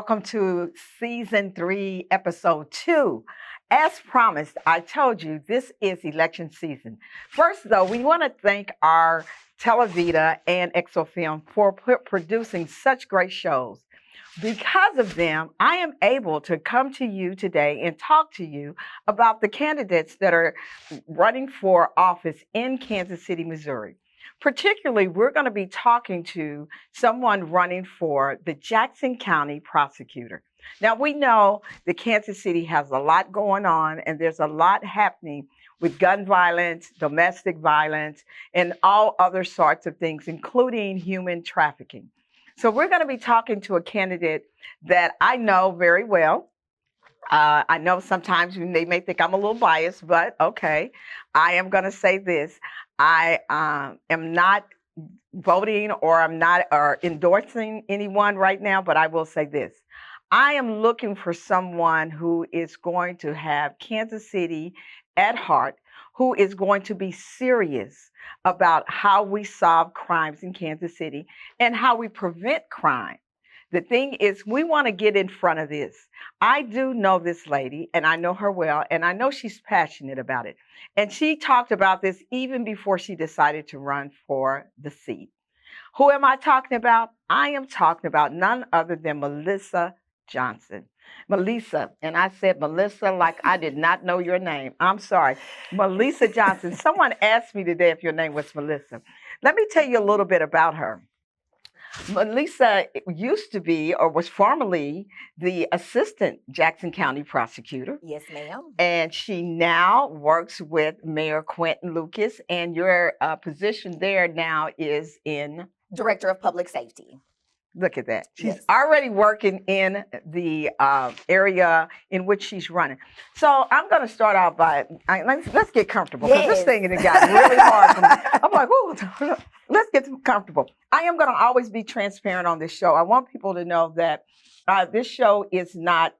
welcome to season 3, episode 2. As promised, I told you this is election season. First, though, we want to thank our Televida and Exofilm for producing such great shows. Because of them, I am able to come to you today and talk to you about the candidates that are running for office in Kansas City, Missouri. Particularly, we're going to be talking to someone running for the Jackson County prosecutor. Now, we know that Kansas City has a lot going on, and there's a lot happening with gun violence, domestic violence, and all other sorts of things, including human trafficking. So we're going to be talking to a candidate that I know very well. I know sometimes they may think I'm a little biased, but okay. I am going to say this. I am not voting or I'm not endorsing anyone right now, but I will say this. I am looking for someone who is going to have Kansas City at heart, who is going to be serious about how we solve crimes in Kansas City and how we prevent crime. The thing is, we want to get in front of this. I do know this lady, and I know her well, and I know she's passionate about it. And she talked about this even before she decided to run for the seat. Who am I talking about? I am talking about none other than Melissa Johnson. Melissa, and I said Melissa like I did not know your name. I'm sorry. Melissa Johnson. Someone asked me today if your name was Melissa. Let me tell you a little bit about her. Melissa used to be, or was formerly, the assistant Jackson County prosecutor. Yes, ma'am. And she now works with Mayor Quentin Lucas, and your position there now is in? Director of Public Safety. Look at that. She's Yes. already working in the area in which she's running. So I'm going to start out by, let's get comfortable, because this thing has gotten really hard for me. I'm like, ooh, let's get comfortable. I am going to always be transparent on this show. I want people to know that this show is not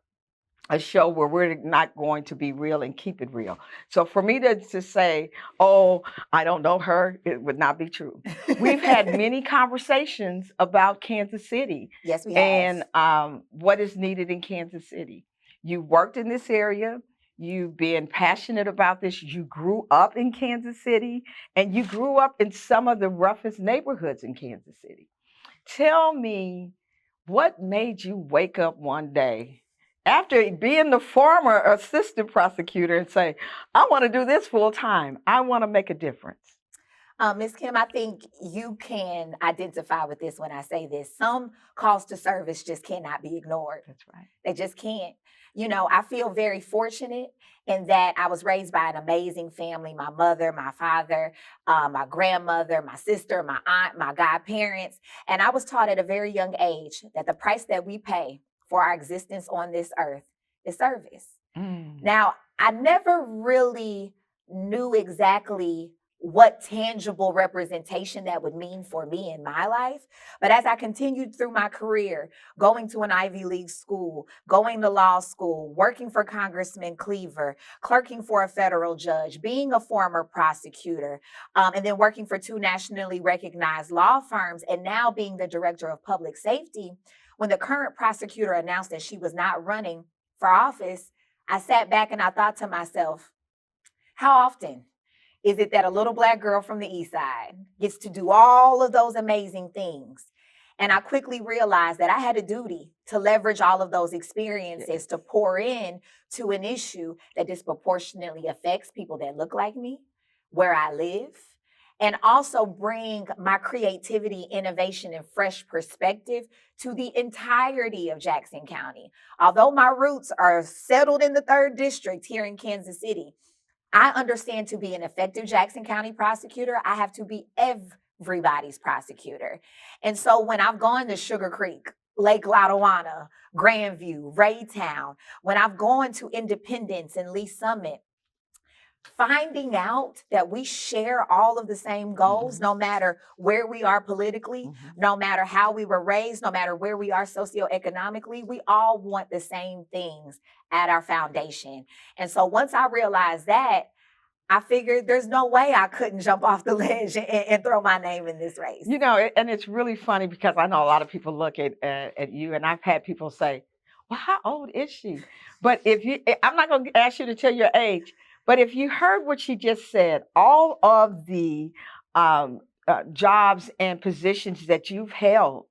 a show where we're not going to be real and keep it real. So for me to say, oh, I don't know her, it would not be true. We've had many conversations about Kansas City. Yes, we have. And what is needed in Kansas City. You worked in this area. You've been passionate about this. You grew up in Kansas City, and you grew up in some of the roughest neighborhoods in Kansas City. Tell me, what made you wake up one day after being the former assistant prosecutor and say, I want to do this full time. I want to make a difference? Ms. Kim, I think you can identify with this when I say this. Some calls to service just cannot be ignored. That's right. They just can't. You know, I feel very fortunate in that I was raised by an amazing family. My mother, my father, my grandmother, my sister, my aunt, my godparents. And I was taught at a very young age that the price that we pay for our existence on this earth is service. Now, I never really knew exactly what tangible representation that would mean for me in my life. But as I continued through my career, going to an Ivy League school, going to law school, working for Congressman Cleaver, clerking for a federal judge, being a former prosecutor, and then working for 2 nationally recognized law firms, and now being the director of public safety, when the current prosecutor announced that she was not running for office, I sat back and I thought to myself, how often is it that a little Black girl from the East Side gets to do all of those amazing things? And I quickly realized that I had a duty to leverage all of those experiences to pour in to an issue that disproportionately affects people that look like me, where I live, and also bring my creativity, innovation, and fresh perspective to the entirety of Jackson County. Although my roots are settled in the 3rd District here in Kansas City, I understand to be an effective Jackson County prosecutor, I have to be everybody's prosecutor. And so when I've gone to Sugar Creek, Lake Lotawana, Grandview, Raytown, when I've gone to Independence and Lee Summit, finding out that we share all of the same goals, no matter where we are politically, no matter how we were raised, no matter where we are socioeconomically, we all want the same things at our foundation. And so once I realized that, I figured there's no way I couldn't jump off the ledge and throw my name in this race. You know, and it's really funny because I know a lot of people look at you, and I've had people say, Well, how old is she? But if you, I'm not going to ask you to tell your age, but if you heard what she just said, all of the jobs and positions that you've held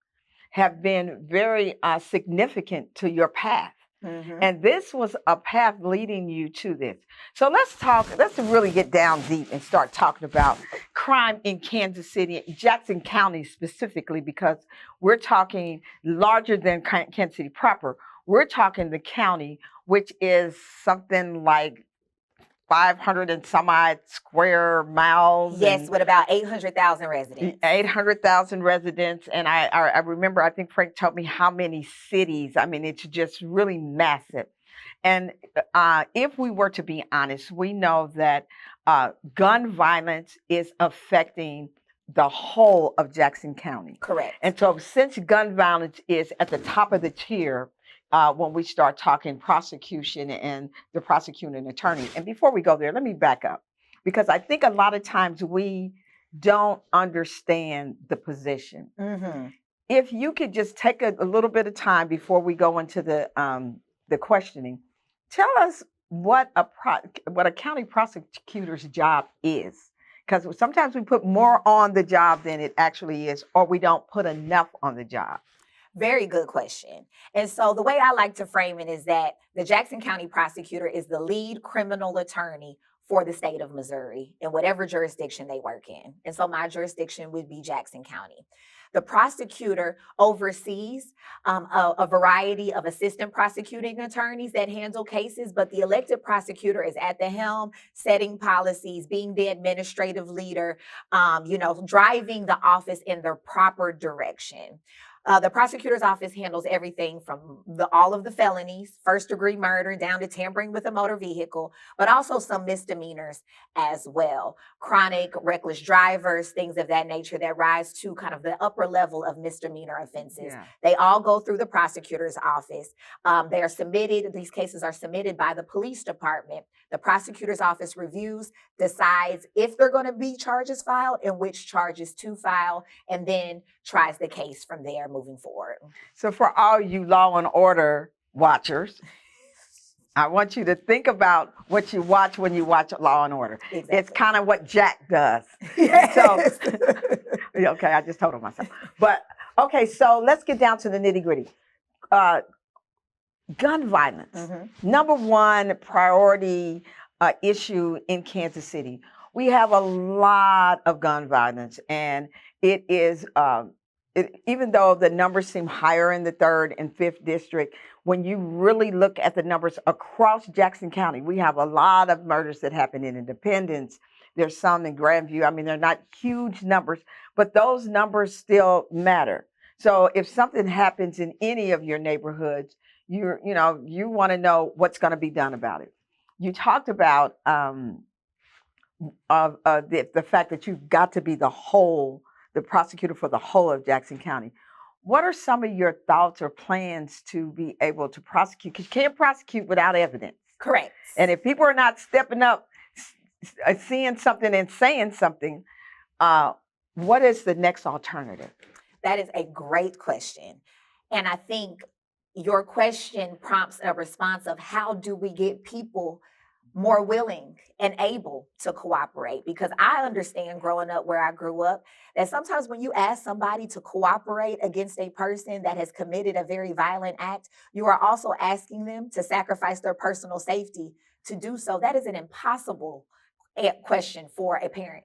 have been very significant to your path. Hmm. And this was a path leading you to this. So let's really get down deep and start talking about crime in Kansas City, Jackson County specifically, because we're talking larger than Kansas City proper. We're talking the county, which is something like 500 and some odd square miles. Yes, And with about 800,000 residents. 800,000 residents. And I remember, I think Frank told me how many cities. I mean, it's just really massive. And if we were to be honest, we know that gun violence is affecting the whole of Jackson County. Correct. And so, since gun violence is at the top of the tier, when we start talking prosecution and the prosecuting attorney. And before we go there, let me back up, because I think a lot of times we don't understand the position. Mm-hmm. If you could just take a little bit of time before we go into the questioning, tell us what a county prosecutor's job is, because sometimes we put more on the job than it actually is, or we don't put enough on the job. Very good question. And so the way I like to frame it is that the Jackson County prosecutor is the lead criminal attorney for the state of Missouri in whatever jurisdiction they work in. And so my jurisdiction would be Jackson County. The prosecutor oversees a variety of assistant prosecuting attorneys that handle cases, but the elected prosecutor is at the helm, setting policies, being the administrative leader, driving the office in the proper direction. The prosecutor's office handles everything from all of the felonies, first-degree murder, down to tampering with a motor vehicle, but also some misdemeanors as well. Chronic, reckless drivers, things of that nature that rise to kind of the upper level of misdemeanor offenses. Yeah. They all go through the prosecutor's office. These cases are submitted by the police department. The prosecutor's office reviews, decides if they're going to be charges filed and which charges to file, and then tries the case from there moving forward. So for all you Law and Order watchers, I want you to think about what you watch when you watch Law and Order. Exactly. It's kind of what Jack does. Yes. So, okay, I just told him myself. But okay, so let's get down to the nitty gritty. Gun violence, number one priority issue in Kansas City. We have a lot of gun violence, and it is, even though the numbers seem higher in the 3rd and 5th district, when you really look at the numbers across Jackson County, we have a lot of murders that happen in Independence. There's some in Grandview. I mean, they're not huge numbers, but those numbers still matter. So if something happens in any of your neighborhoods, you want to know what's going to be done about it. You talked about the fact that you've got to be the prosecutor for the whole of Jackson County. What are some of your thoughts or plans to be able to prosecute? Because you can't prosecute without evidence. Correct. And if people are not stepping up, seeing something and saying something, what is the next alternative? That is a great question. And I think your question prompts a response of how do we get people more willing and able to cooperate? Because I understand growing up where I grew up that sometimes when you ask somebody to cooperate against a person that has committed a very violent act, you are also asking them to sacrifice their personal safety to do so. That is an impossible question for a parent.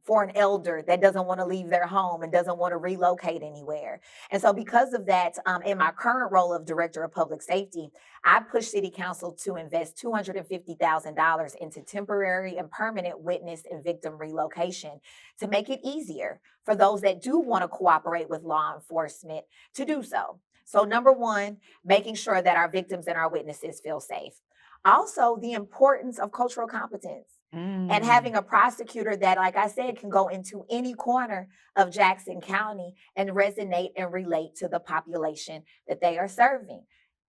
For an elder that doesn't want to leave their home and doesn't want to relocate anywhere. And so because of that, in my current role of Director of Public Safety, I push City Council to invest $250,000 into temporary and permanent witness and victim relocation to make it easier for those that do want to cooperate with law enforcement to do so. So number one, making sure that our victims and our witnesses feel safe. Also, the importance of cultural competence. And having a prosecutor that, like I said, can go into any corner of Jackson County and resonate and relate to the population that they are serving.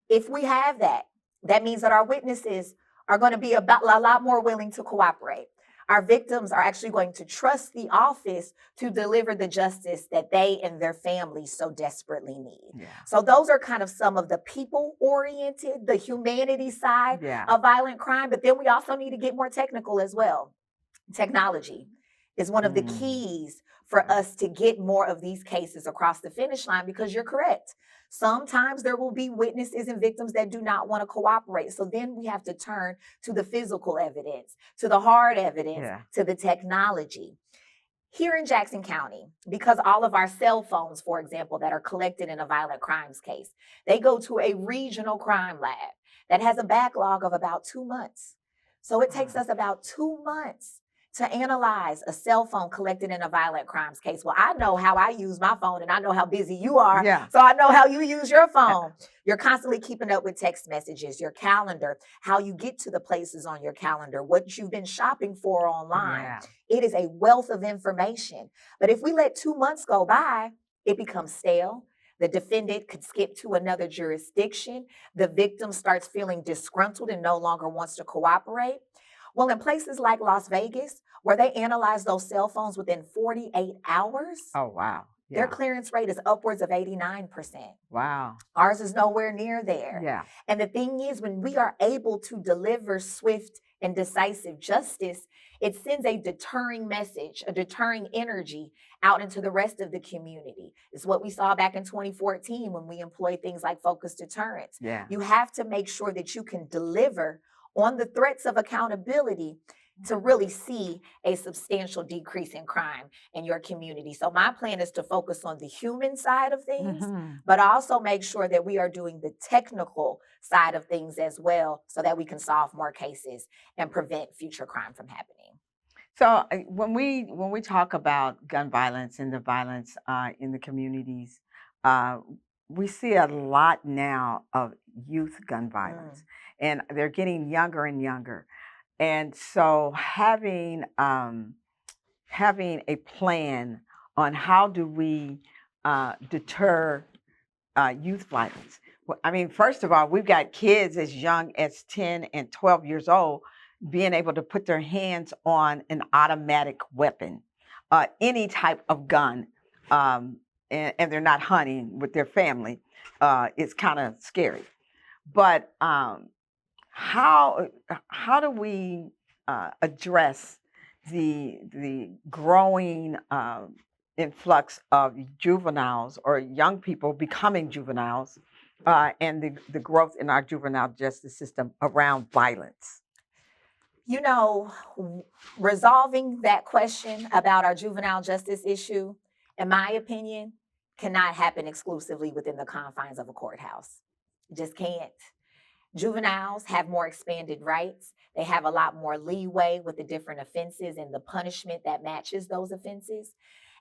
If we have that, that means that our witnesses are going to be a lot more willing to cooperate. our victims are actually going to trust the office to deliver the justice that they and their families so desperately need. Yeah. So those are kind of some of the people-oriented, the humanity side Yeah. of violent crime. But then we also need to get more technical as well. Technology is one of the keys for us to get more of these cases across the finish line, because you're correct. Sometimes there will be witnesses and victims that do not want to cooperate. So then we have to turn to the physical evidence, to the hard evidence, Yeah. to the technology. Here in Jackson County, because all of our cell phones, for example, that are collected in a violent crimes case, they go to a regional crime lab that has a backlog of about 2 months. So it takes us about 2 months to analyze a cell phone collected in a violent crimes case. Well, I know how I use my phone, and I know how busy you are. Yeah. So I know how you use your phone. You're constantly keeping up with text messages, your calendar, how you get to the places on your calendar, what you've been shopping for online. Yeah. It is a wealth of information. But if we let 2 months go by, it becomes stale. The defendant could skip to another jurisdiction. The victim starts feeling disgruntled and no longer wants to cooperate. Well, in places like Las Vegas, where they analyze those cell phones within 48 hours, Oh, wow. their Yeah. clearance rate is upwards of 89%. Wow. Ours is nowhere near there. Yeah. And the thing is, when we are able to deliver swift and decisive justice, it sends a deterring message, a deterring energy out into the rest of the community. It's what we saw back in 2014 when we employed things like focused deterrence. Yeah. You have to make sure that you can deliver on the threats of accountability to really see a substantial decrease in crime in your community. So my plan is to focus on the human side of things, but also make sure that we are doing the technical side of things as well, so that we can solve more cases and prevent future crime from happening. So when we talk about gun violence and the violence in the communities, uh, we see a lot now of youth gun violence, and they're getting younger and younger. And so having a plan on how do we deter youth violence. Well, I mean, first of all, we've got kids as young as 10 and 12 years old being able to put their hands on an automatic weapon, any type of gun, and they're not hunting with their family. It's kind of scary. But how do we address the growing influx of juveniles or young people becoming juveniles, and the growth in our juvenile justice system around violence? You know, resolving that question about our juvenile justice issue, in my opinion, cannot happen exclusively within the confines of a courthouse. It just can't. Juveniles have more expanded rights. They have a lot more leeway with the different offenses and the punishment that matches those offenses.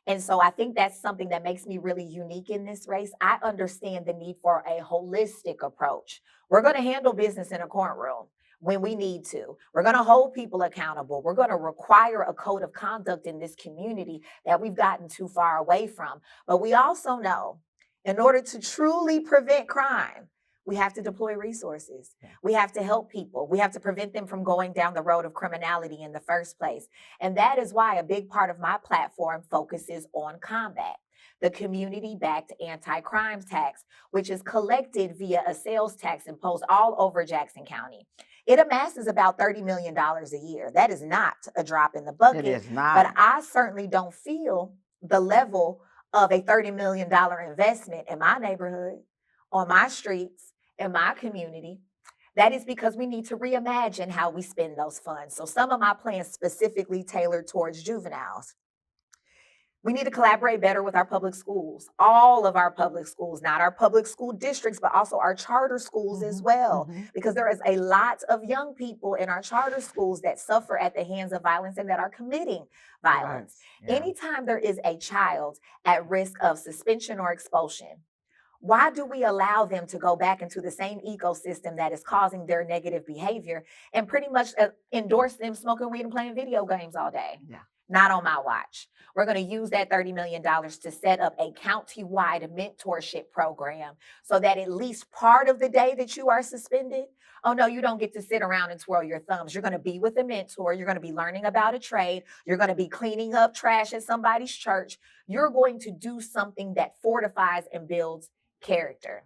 And so I think that's something that makes me really unique in this race. I understand the need for a holistic approach. We're going to handle business in a courtroom when we need to. We're going to hold people accountable. We're going to require a code of conduct in this community that we've gotten too far away from. But we also know, in order to truly prevent crime, we have to deploy resources. We have to help people. We have to prevent them from going down the road of criminality in the first place. And that is why a big part of my platform focuses on combat, the community-backed anti-crime tax, which is collected via a sales tax imposed all over Jackson County. It amasses about $30 million a year. That is not a drop in the bucket. It is not. But I certainly don't feel the level of a $30 million investment in my neighborhood, on my streets, in my community. That is because we need to reimagine how we spend those funds. So some of my plans specifically tailored towards juveniles. We need to collaborate better with our public schools, all of our public schools, not our public school districts, but also our charter schools as well, because there is a lot of young people in our charter schools that suffer at the hands of violence and that are committing violence. Yeah. Anytime there is a child at risk of suspension or expulsion, why do we allow them to go back into the same ecosystem that is causing their negative behavior and pretty much endorse them smoking weed and playing video games all day? Yeah. Not on my watch. We're going to use that $30 million to set up a county-wide mentorship program so that at least part of the day that you are suspended, oh no, you don't get to sit around and twirl your thumbs. You're going to be with a mentor. You're going to be learning about a trade. You're going to be cleaning up trash at somebody's church. You're going to do something that fortifies and builds character.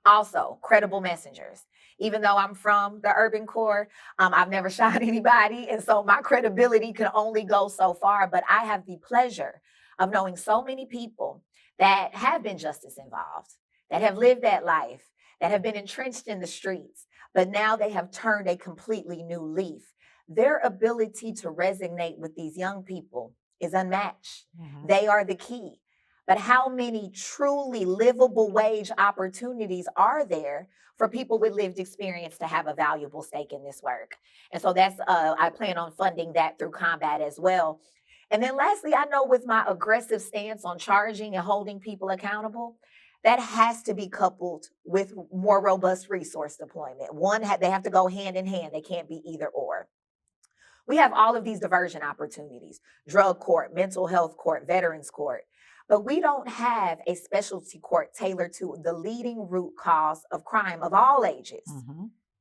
Also, credible messengers. Even though I'm from the urban core, I've never shot anybody. And so my credibility can only go so far. But I have the pleasure of knowing so many people that have been justice involved, that have lived that life, that have been entrenched in the streets, but now they have turned a completely new leaf. Their ability to resonate with these young people is unmatched. They are the key. But how many truly livable wage opportunities are there for people with lived experience to have a valuable stake in this work? And so that's, I plan on funding that through Combat as well. And then lastly, I know with my aggressive stance on charging and holding people accountable, that has to be coupled with more robust resource deployment. One, they have to go hand in hand. They can't be either or. We have all of these diversion opportunities: drug court, mental health court, veterans court. But we don't have a specialty court tailored to the leading root cause of crime of all ages,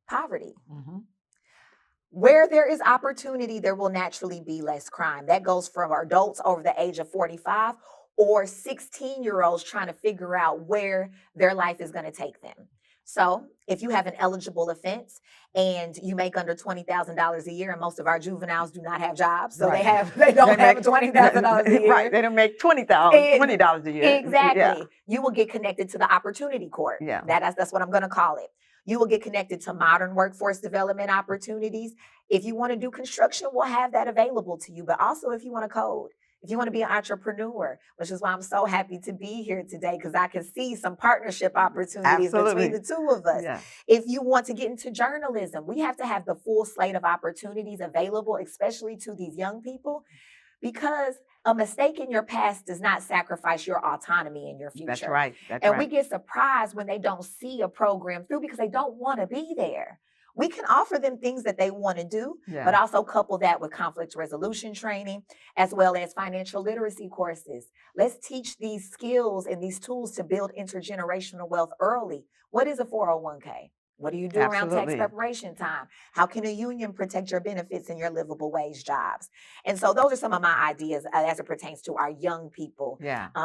poverty. Where there is opportunity, there will naturally be less crime. That goes from adults over the age of 45 or 16-year-olds trying to figure out where their life is going to take them. So if you have an eligible offense and you make under $20,000 a year, and most of our juveniles do not have jobs, so they don't have $20,000 a year. Right, they don't make $20 a year. Exactly. Yeah. You will get connected to the opportunity court. Yeah. That's what I'm going to call it. You will get connected to modern workforce development opportunities. If you want to do construction, we'll have that available to you. But also if you want to code, if you want to be an entrepreneur, which is why I'm so happy to be here today, because I can see some partnership opportunities between the two of us. Yeah. If you want to get into journalism, we have to have the full slate of opportunities available, especially to these young people, because a mistake in your past does not sacrifice your autonomy in your future. That's right. And we get surprised when they don't see a program through because they don't want to be there. We can offer them things that they want to do, but also couple that with conflict resolution training, as well as financial literacy courses. Let's teach these skills and these tools to build intergenerational wealth early. What is a 401k? What do you do around tax preparation time? How can a union protect your benefits and your livable wage jobs? And so those are some of my ideas as it pertains to our young people,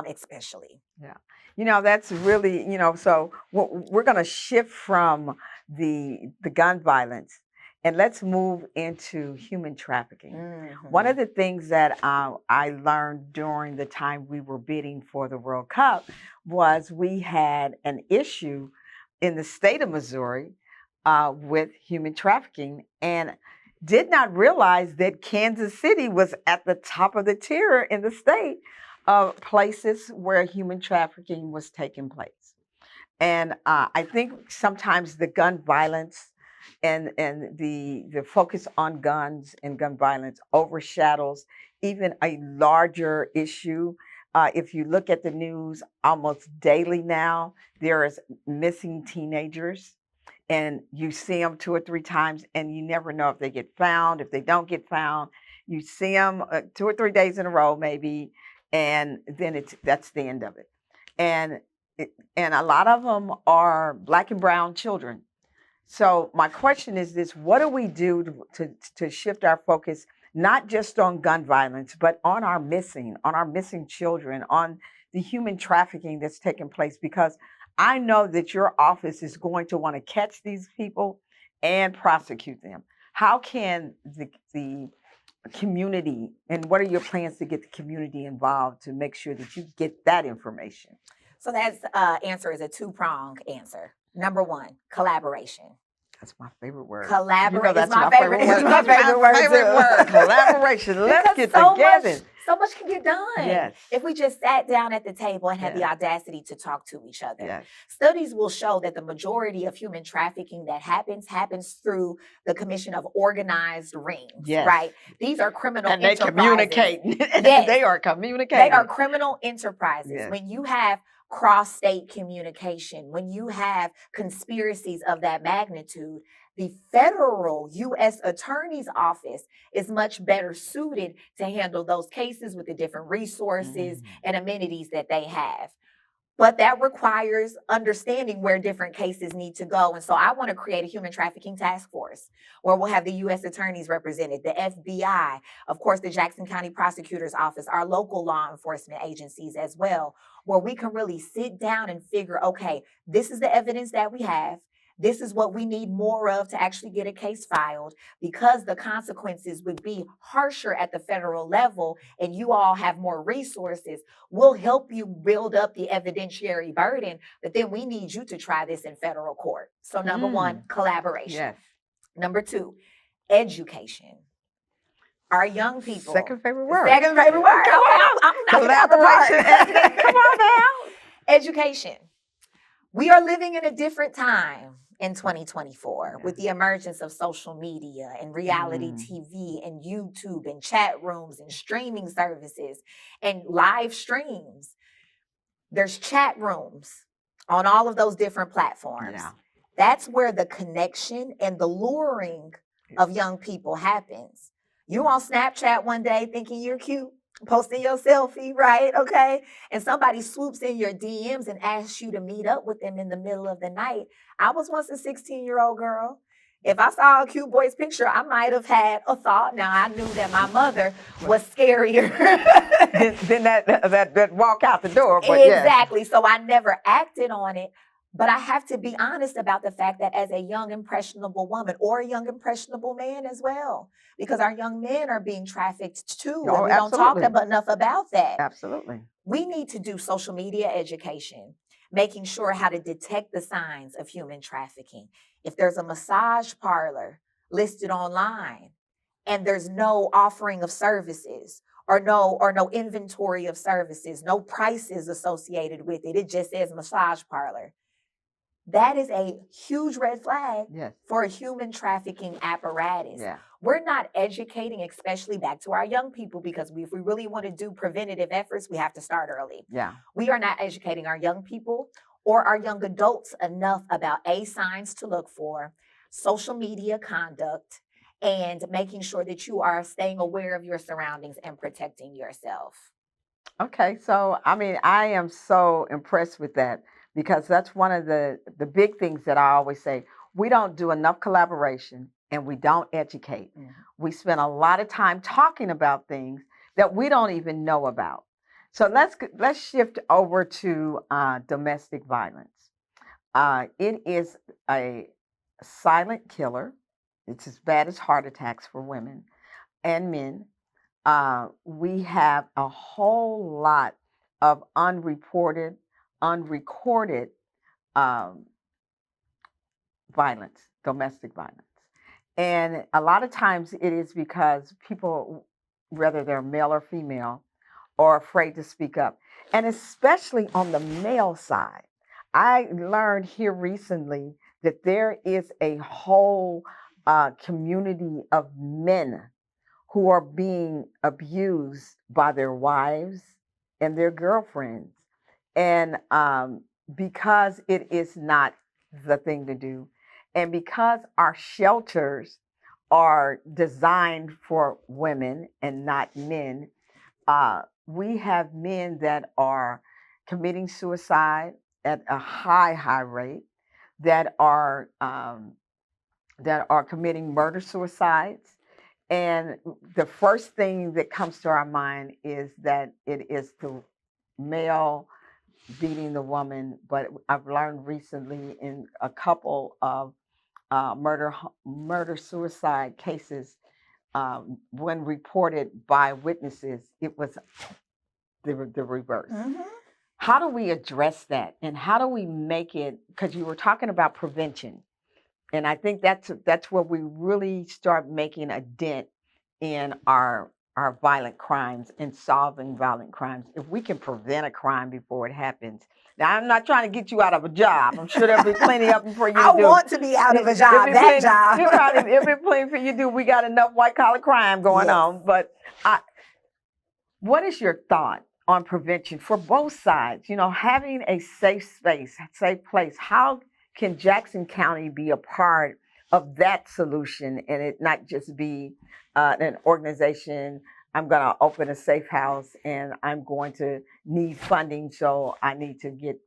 especially. Yeah. That's really, so we're going to shift from the gun violence and let's move into human trafficking. One of the things that I learned during the time we were bidding for the World Cup was we had an issue in the state of Missouri with human trafficking, and did not realize that Kansas City was at the top of the tier in the state of places where human trafficking was taking place. And I think sometimes the gun violence and the focus on guns and gun violence overshadows even a larger issue. If you look at the news almost daily now, there is missing teenagers, and you see them 2 or 3 times, and you never know if they get found. If they don't get found, you see them 2 or 3 days in a row, maybe, and then that's the end of it. And a lot of them are Black and brown children. So my question is this: what do we do to shift our focus, not just on gun violence, but on our missing children, on the human trafficking that's taking place? Because I know that your office is going to want to catch these people and prosecute them. How can the community, and what are your plans to get the community involved to make sure that you get that information? So that answer is a 2-pronged answer. Number 1, collaboration. That's my favorite word. Collaborate. That's my favorite word. That's my favorite word. Collaboration. Let's get together. So much can get done. Yes. If we just sat down at the table and had the audacity to talk to each other. Studies will show that the majority of human trafficking that happens through the commission of organized rings. Right? These are criminal enterprises. And they communicate. They are communicating. They are criminal enterprises. When you have cross-state communication. When you have conspiracies of that magnitude, the federal U.S. Attorney's Office is much better suited to handle those cases with the different resources and amenities that they have. But that requires understanding where different cases need to go. And so I want to create a human trafficking task force where we'll have the U.S. attorneys represented, the FBI, of course, the Jackson County Prosecutor's Office, our local law enforcement agencies as well, where we can really sit down and figure, okay, this is the evidence that we have. This is what we need more of to actually get a case filed, because the consequences would be harsher at the federal level and you all have more resources. We'll help you build up the evidentiary burden, but then we need you to try this in federal court. So number one, collaboration. Yes. Number two, education. Our young people. Second favorite word. Second favorite word. Come on. I'm knocking out the Collaboration. park. Come on now. Education. We are living in a different time in 2024 with the emergence of social media and reality TV and YouTube and chat rooms and streaming services and live streams. There's chat rooms on all of those different platforms. Yeah. That's where the connection and the luring of young people happens. You on Snapchat one day thinking you're cute, posting your selfie, right? Okay. And somebody swoops in your DMs and asks you to meet up with them in the middle of the night. I was once a 16-year-old girl. If I saw a cute boy's picture, I might have had a thought. Now, I knew that my mother was scarier than that walk out the door. But exactly. So I never acted on it. But I have to be honest about the fact that as a young, impressionable woman, or a young, impressionable man as well, because our young men are being trafficked too. Oh, and we don't talk enough about that. Absolutely. We need to do social media education, making sure how to detect the signs of human trafficking. If there's a massage parlor listed online and there's no offering of services, or no inventory of services, no prices associated with it, it just says massage parlor, that is a huge red flag for a human trafficking apparatus. Yeah. We're not educating, especially back to our young people, because if we really want to do preventative efforts, we have to start early. Yeah. We are not educating our young people or our young adults enough about signs to look for, social media conduct, and making sure that you are staying aware of your surroundings and protecting yourself. Okay. So, I mean, I am so impressed with that, because that's one of the big things that I always say. We don't do enough collaboration and we don't educate. We spend a lot of time talking about things that we don't even know about. So let's shift over to domestic violence. It is a silent killer. It's as bad as heart attacks for women and men. We have a whole lot of unrecorded violence, domestic violence. And a lot of times it is because people, whether they're male or female, are afraid to speak up. And especially on the male side, I learned here recently that there is a whole community of men who are being abused by their wives and their girlfriends. And because it is not the thing to do, and because our shelters are designed for women and not men, we have men that are committing suicide at a high rate, that are committing murder suicides. And the first thing that comes to our mind is that it is the male beating the woman. But I've learned recently in a couple of murder suicide cases, when reported by witnesses, it was the reverse. How do we address that, and how do we make it? Because you were talking about prevention, and I think that's where we really start making a dent in our violent crimes and solving violent crimes. If we can prevent a crime before it happens. Now, I'm not trying to get you out of a job. I'm sure there'll be plenty of them for you to do. I want to be out of a job, job. There'll be plenty for you to do. We got enough white-collar crime going on. But what is your thought on prevention for both sides. You know, having a safe space, safe place. How can Jackson County be a part of that solution and it not just be an organization? I'm going to open a safe house and I'm going to need funding, so I need to get,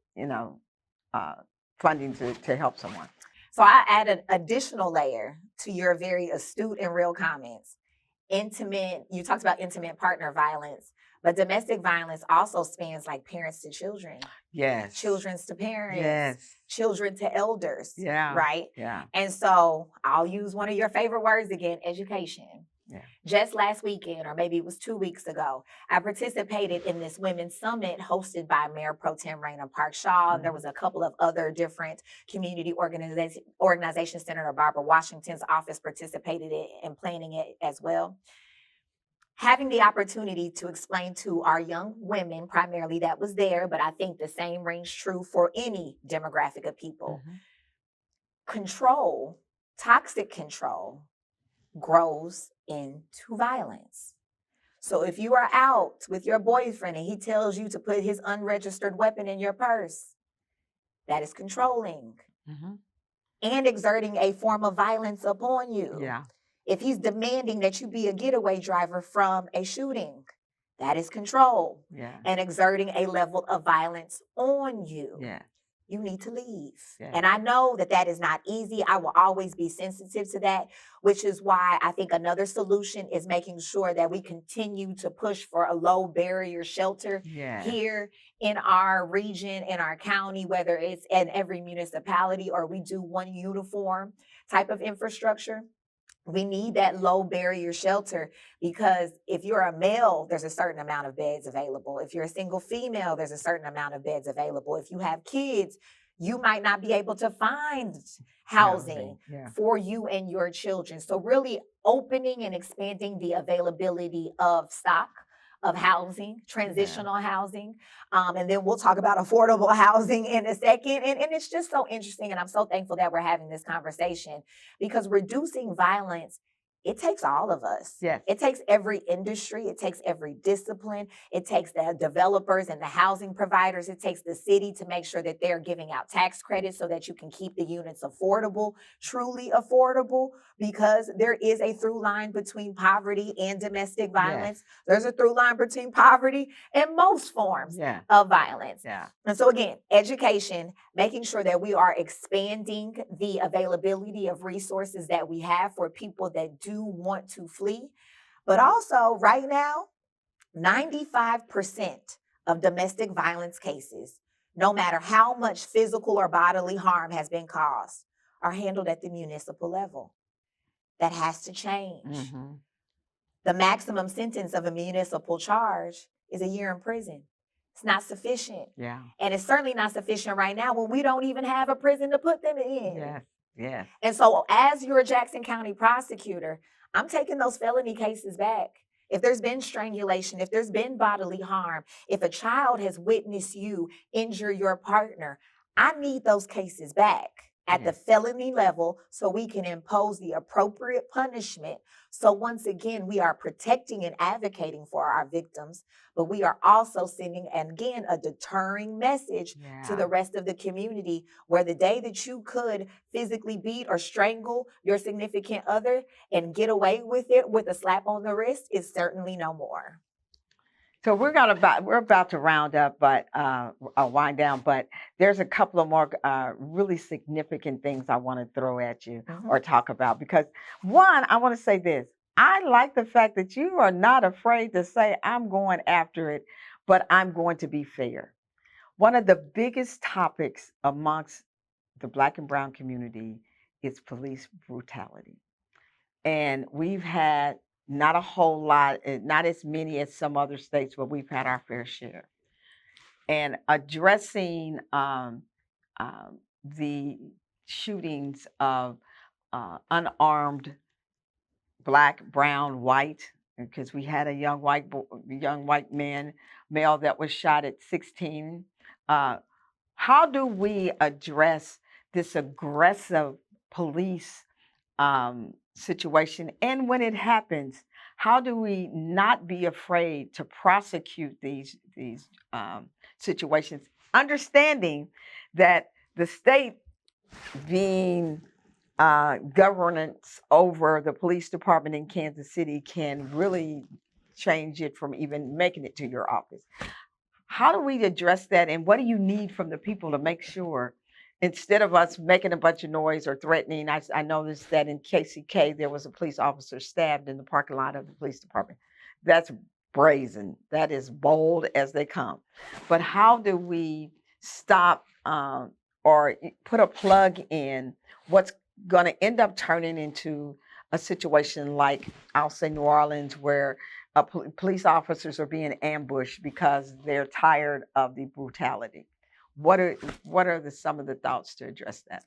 uh, funding to help someone. So I add an additional layer to your very astute and real comments. You talked about intimate partner violence, but domestic violence also spans like parents to children. Yes. Children to parents. Yes. Children to elders. Yeah. Right? Yeah. And so I'll use one of your favorite words again, education. Yeah. Just last weekend, or maybe it was 2 weeks ago, I participated in this women's summit hosted by Mayor Pro Tem Raina Park Shaw. Mm-hmm. There was a couple of other different community organizations. Senator Barbara Washington's office participated in planning it as well. Having the opportunity to explain to our young women, primarily that was there, but I think the same rings true for any demographic of people. Mm-hmm. Toxic control grows into violence. So if you are out with your boyfriend and he tells you to put his unregistered weapon in your purse, that is controlling. Mm-hmm. And exerting a form of violence upon you. Yeah. If he's demanding that you be a getaway driver from a shooting, that is control. Yeah. And exerting a level of violence on you. Yeah. You need to leave. Yeah. And I know that is not easy. I will always be sensitive to that, which is why I think another solution is making sure that we continue to push for a low barrier shelter here in our region, in our county, whether it's in every municipality or we do one uniform type of infrastructure. We need that low barrier shelter because if you're a male, there's a certain amount of beds available. If you're a single female, there's a certain amount of beds available. If you have kids, you might not be able to find housing for you and your children. So really opening and expanding the availability of stock of housing, transitional housing. And then we'll talk about affordable housing in a second. And it's just so interesting. And I'm so thankful that we're having this conversation because reducing violence, it takes all of us. Yes. It takes every industry. It takes every discipline. It takes the developers and the housing providers. It takes the city to make sure that they're giving out tax credits so that you can keep the units affordable, truly affordable, because there is a through line between poverty and domestic violence. Yes. There's a through line between poverty and most forms of violence. Yeah. And so again, education, making sure that we are expanding the availability of resources that we have for people that do want to flee. But also right now, 95% of domestic violence cases, no matter how much physical or bodily harm has been caused, are handled at the municipal level. That has to change. Mm-hmm. The maximum sentence of a municipal charge is 1 year in prison. It's not sufficient. Yeah. And it's certainly not sufficient right now when we don't even have a prison to put them in. Yes. Yes. And so as your Jackson County prosecutor, I'm taking those felony cases back. If there's been strangulation, if there's been bodily harm, if a child has witnessed you injure your partner, I need those cases back at the felony level so we can impose the appropriate punishment. So once again, we are protecting and advocating for our victims, but we are also sending, and again, a deterring message to the rest of the community where the day that you could physically beat or strangle your significant other and get away with it with a slap on the wrist is certainly no more. So we're about to round up, but wind down. But there's a couple of more really significant things I want to throw at you or talk about. Because one, I want to say this: I like the fact that you are not afraid to say, "I'm going after it, but I'm going to be fair." One of the biggest topics amongst the Black and Brown community is police brutality, and we've had not a whole lot, not as many as some other states, but we've had our fair share. And addressing the shootings of unarmed Black, brown, white, because we had a young white male that was shot at 16. How do we address this aggressive police situation? And when it happens, How do we not be afraid to prosecute these situations, understanding that the state being governance over the police department in Kansas City can really change it from even making it to your office. How do we address that, and what do you need from the people to make sure, instead of us making a bunch of noise or threatening? I noticed that in KCK there was a police officer stabbed in the parking lot of the police department. That's brazen. That is bold as they come. But how do we stop or put a plug in what's going to end up turning into a situation like, I'll say, New Orleans, where police officers are being ambushed because they're tired of the brutality? What are some of the thoughts to address that?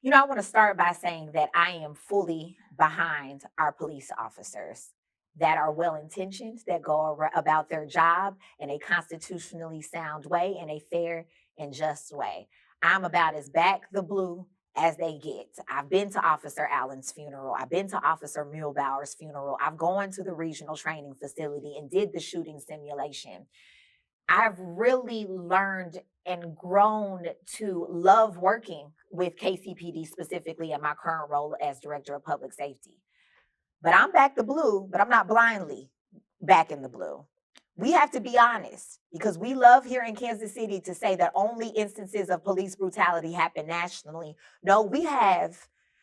You know, I want to start by saying that I am fully behind our police officers that are well intentioned, that go about their job in a constitutionally sound way, in a fair and just way. I'm about as back the blue as they get. I've been to Officer Allen's funeral. I've been to Officer Muehlbauer's funeral. I've gone to the regional training facility and did the shooting simulation. I've really learned and grown to love working with KCPD, specifically in my current role as Director of Public Safety. But I'm back the blue, but I'm not blindly back in the blue. We have to be honest, because we love here in Kansas City to say that only instances of police brutality happen nationally. No, we have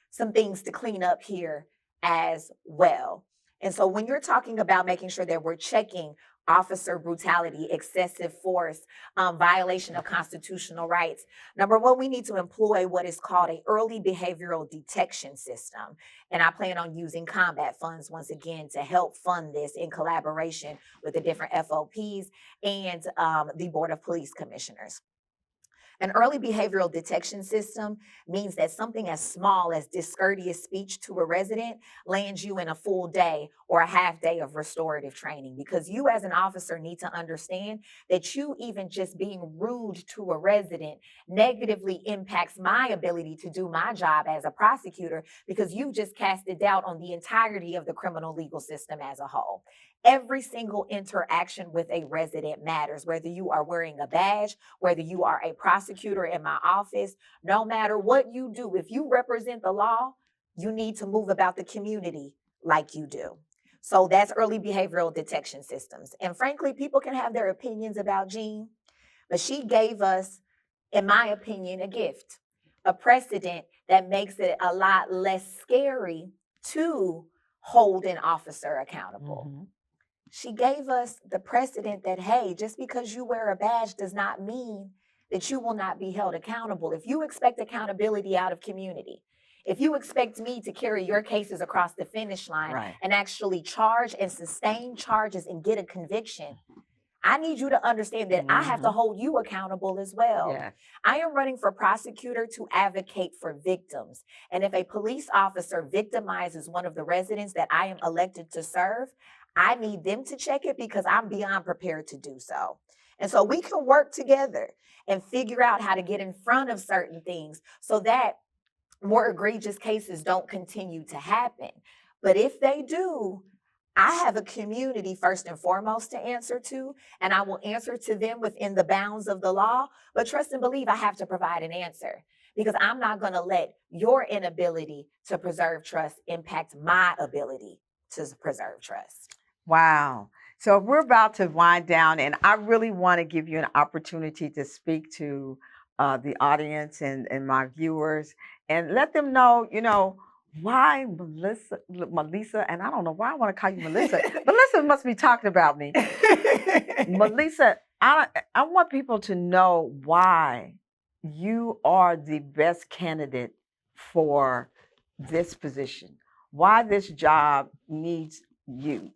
some things to clean up here as well. And so when you're talking about making sure that we're checking officer brutality, excessive force, violation of constitutional rights, number one, we need to employ what is called an early behavioral detection system. And I plan on using combat funds once again to help fund this in collaboration with the different FOPs and the Board of Police Commissioners. An early behavioral detection system means that something as small as discourteous speech to a resident lands you in a full day or a half day of restorative training, because you as an officer need to understand that you even just being rude to a resident negatively impacts my ability to do my job as a prosecutor, because you've just casted doubt on the entirety of the criminal legal system as a whole. Every single interaction with a resident matters, whether you are wearing a badge, whether you are a prosecutor in my office. No matter what you do, if you represent the law, you need to move about the community like you do. So that's early behavioral detection systems. And frankly, people can have their opinions about Jean, but she gave us, in my opinion, a gift, a precedent that makes it a lot less scary to hold an officer accountable. Mm-hmm. She gave us the precedent that, hey, just because you wear a badge does not mean that you will not be held accountable. If you expect accountability out of community, if you expect me to carry your cases across the finish line, Right. and actually charge and sustain charges and get a conviction, I need you to understand that I have to hold you accountable as well. Yes. I am running for prosecutor to advocate for victims. And if a police officer victimizes one of the residents that I am elected to serve, I need them to check it, because I'm beyond prepared to do so. And so we can work together and figure out how to get in front of certain things so that more egregious cases don't continue to happen. But if they do, I have a community first and foremost to answer to, and I will answer to them within the bounds of the law. But trust and believe, I have to provide an answer, because I'm not going to let your inability to preserve trust impact my ability to preserve trust. Wow. So we're about to wind down, and I really want to give you an opportunity to speak to the audience and my viewers, and let them know, why Melissa, and I don't know why I want to call you Melissa. Melissa must be talking about me. Melissa, I want people to know why you are the best candidate for this position, why this job needs you.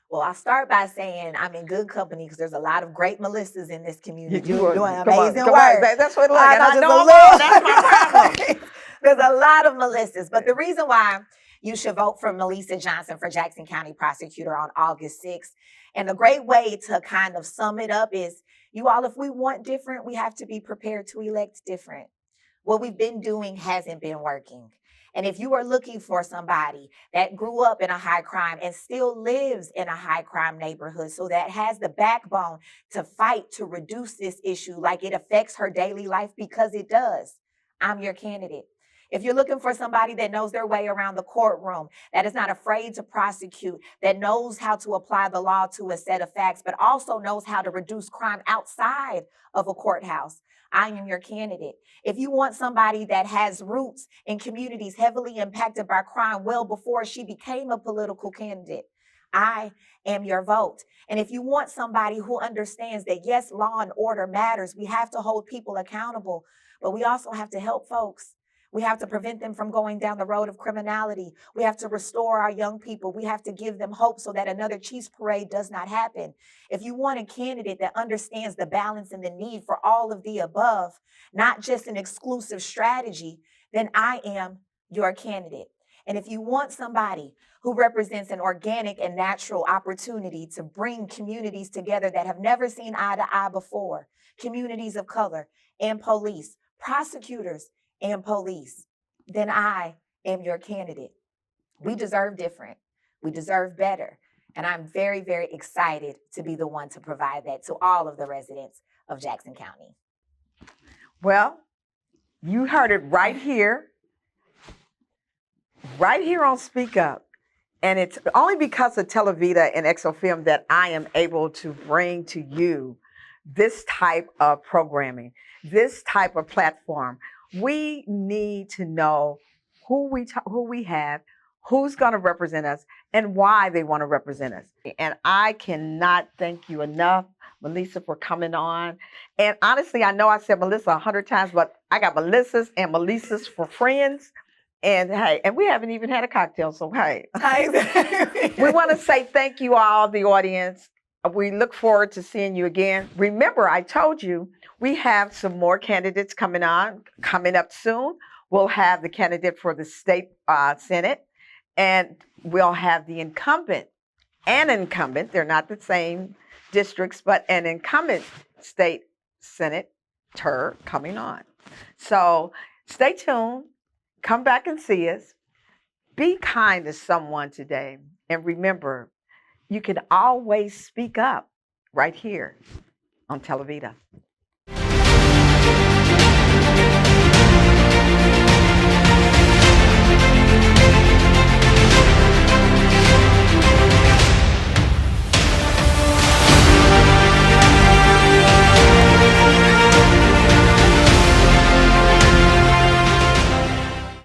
Well, I'll start by saying I'm in good company, because there's a lot of great Melissas in this community You are doing come on, amazing come work. on, that's what it like. And I just know a I'm little- on. That's my problem. There's a lot of Melissas, but the reason why you should vote for Melissa Johnson for Jackson County Prosecutor on August 6th, and a great way to kind of sum it up is, you all, if we want different, we have to be prepared to elect different. What we've been doing hasn't been working. And if you are looking for somebody that grew up in a high crime and still lives in a high crime neighborhood, so that has the backbone to fight to reduce this issue like it affects her daily life, because it does, I'm your candidate. If you're looking for somebody that knows their way around the courtroom, that is not afraid to prosecute, that knows how to apply the law to a set of facts, but also knows how to reduce crime outside of a courthouse, I am your candidate. If you want somebody that has roots in communities heavily impacted by crime well before she became a political candidate, I am your vote. And if you want somebody who understands that, yes, law and order matters, we have to hold people accountable, but we also have to help folks. We have to prevent them from going down the road of criminality. We have to restore our young people. We have to give them hope so that another Chiefs parade does not happen. If you want a candidate that understands the balance and the need for all of the above, not just an exclusive strategy, then I am your candidate. And if you want somebody who represents an organic and natural opportunity to bring communities together that have never seen eye to eye before, communities of color and police, prosecutors and police, then I am your candidate. We deserve different. We deserve better. And I'm very, very excited to be the one to provide that to all of the residents of Jackson County. Well, you heard it right here on Speak Up. And it's only because of Televida and Exofilm that I am able to bring to you this type of programming, this type of platform. We need to know who we have, who's going to represent us, and why they want to represent us. And I cannot thank you enough, Melissa, for coming on. And honestly, I know I said Melissa 100 times, but I got Melissas and Melissas for friends. And hey, and we haven't even had a cocktail, so hey. We want to say thank you all, the audience. We look forward to seeing you again. Remember, I told you we have some more candidates coming up soon. We'll have the candidate for the state Senate, and we'll have the incumbent. They're not the same districts, but an incumbent state senator coming on. So stay tuned. Come back and see us. Be kind to someone today. And remember, you can always speak up right here on Televida.